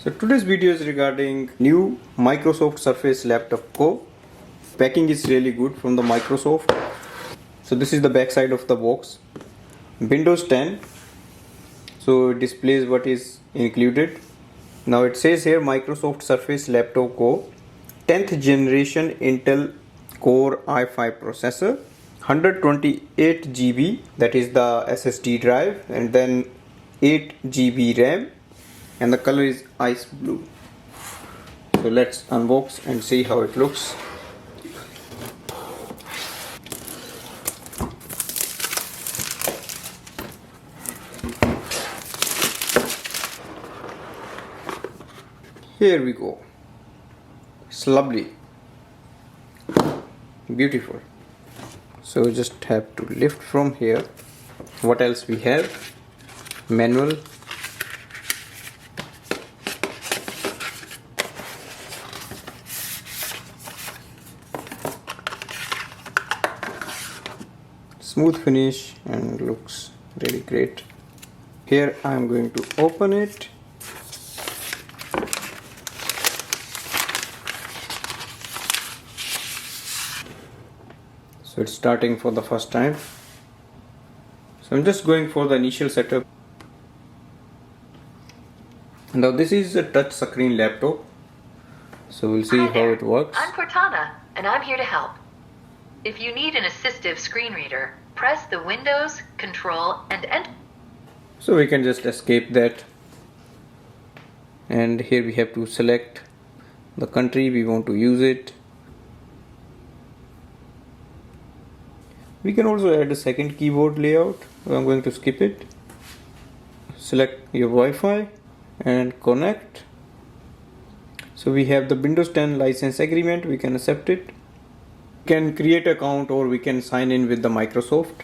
So today's video is regarding new Microsoft Surface Laptop Go. Packing is really good from the Microsoft. So this is the back side of the box. Windows 10. So it displays what is included. Now it says here Microsoft Surface Laptop Go 10th generation Intel Core i5 processor, 128 GB, that is the SSD drive, and then 8 GB RAM, and the color is ice blue. So let's unbox and see how it looks. Here we go. It's lovely, beautiful. So we just have to lift from here. What else we have? Manual, smooth finish and looks really great. Here I am going to open it. So it's starting for the first time. So I'm just going for the initial setup. Now this is a touch screen laptop. So we'll see how it works. I'm Cortana, and I'm here to help. If you need an assistive screen reader, press the Windows, Control, and Enter. So we can just escape that. And here we have to select the country we want to use it. We can also add a second keyboard layout. I'm going to skip it. Select your Wi-Fi and connect. So we have the Windows 10 license agreement. We can accept it. We can create an account or we can sign in with the Microsoft.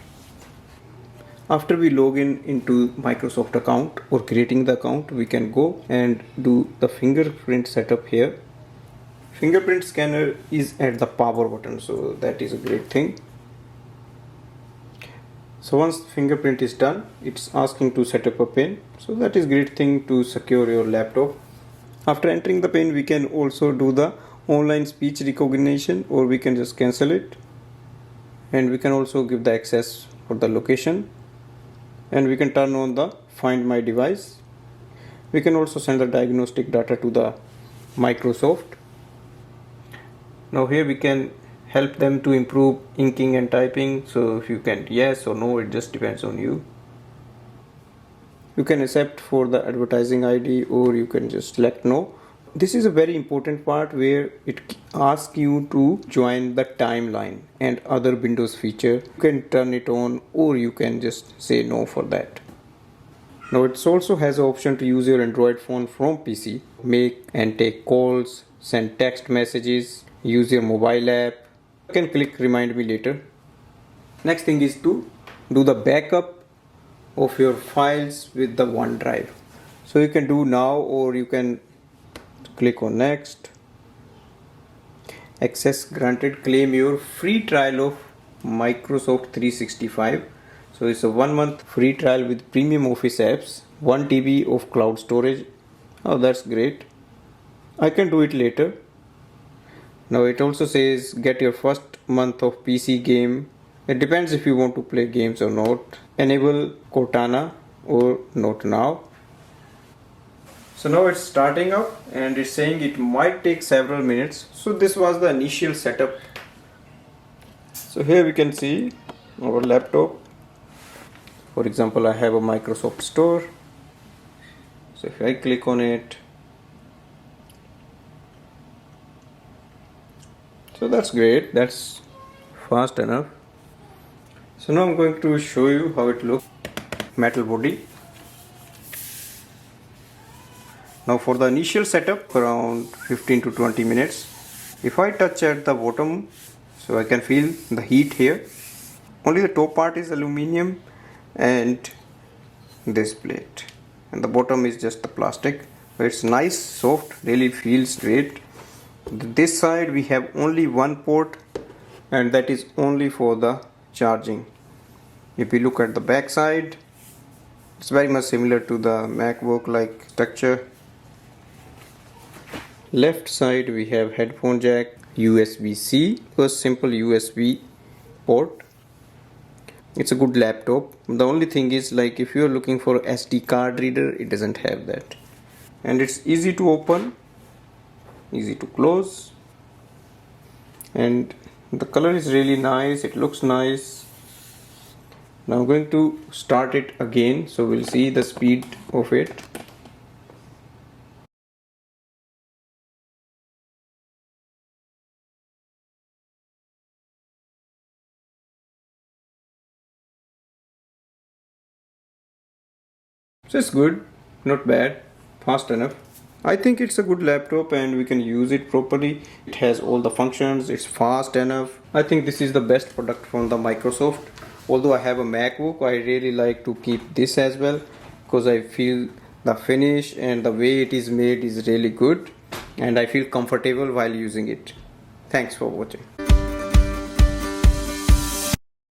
After we log in into Microsoft account or creating the account, we can go and do the fingerprint setup here. Fingerprint scanner is at the power button, so that is a great thing. So once fingerprint is done, it's asking to set up a pin. So that is great thing to secure your laptop. After entering the pin, we can also do the online speech recognition, or we can just cancel it. And we can also give the access for the location. And we can turn on the Find My Device. We can also send the diagnostic data to the Microsoft. Now here we can help them to improve inking and typing. So if you can yes or no, it just depends on you. You can accept for the advertising ID, or you can just select no. This is a very important part where it asks you to join the timeline and other Windows feature. You can turn it on, or you can just say no for that. Now it also has an option to use your Android phone from PC, make and take calls, send text messages, use your mobile app. You can click remind me later. Next thing is to do the backup of your files with the OneDrive. So you can do now, or you can click on next. Access granted. Claim your free trial of Microsoft 365. So it's a 1 month free trial with premium Office apps, 1 TB of cloud storage. Oh, that's great. I can do it later. Now it also says get your first month of PC game. It depends if you want to play games or not. Enable Cortana or not now. So now it's starting up and it's saying it might take several minutes. So this was the initial setup. So here we can see our laptop. For example, I have a Microsoft Store. So if I click on it, so that's great, that's fast enough. So now I'm going to show you how it looks. Metal body. Now for the initial setup, around 15 to 20 minutes. If I touch at the bottom, so I can feel the heat here. Only the top part is aluminum and this plate. And the bottom is just the plastic. It's nice, soft, really feels great. This side we have only one port, and that is only for the charging. If we look at the back side, it's very much similar to the MacBook like structure. left side we have headphone jack, USB-C, a simple USB port. It's a good laptop. The only thing is, like, if you're looking for SD card reader, it doesn't have that. And it's easy to open, easy to close, and the color is really nice, it looks nice. Now I'm going to start it again, so we'll see the speed of it. So it's good, not bad, fast enough. I think it's a good laptop and we can use it properly. It has all the functions, it's fast enough. I think this is the best product from the Microsoft. Although I have a MacBook, I really like to keep this as well because I feel the finish and the way it is made is really good and I feel comfortable while using it. Thanks for watching.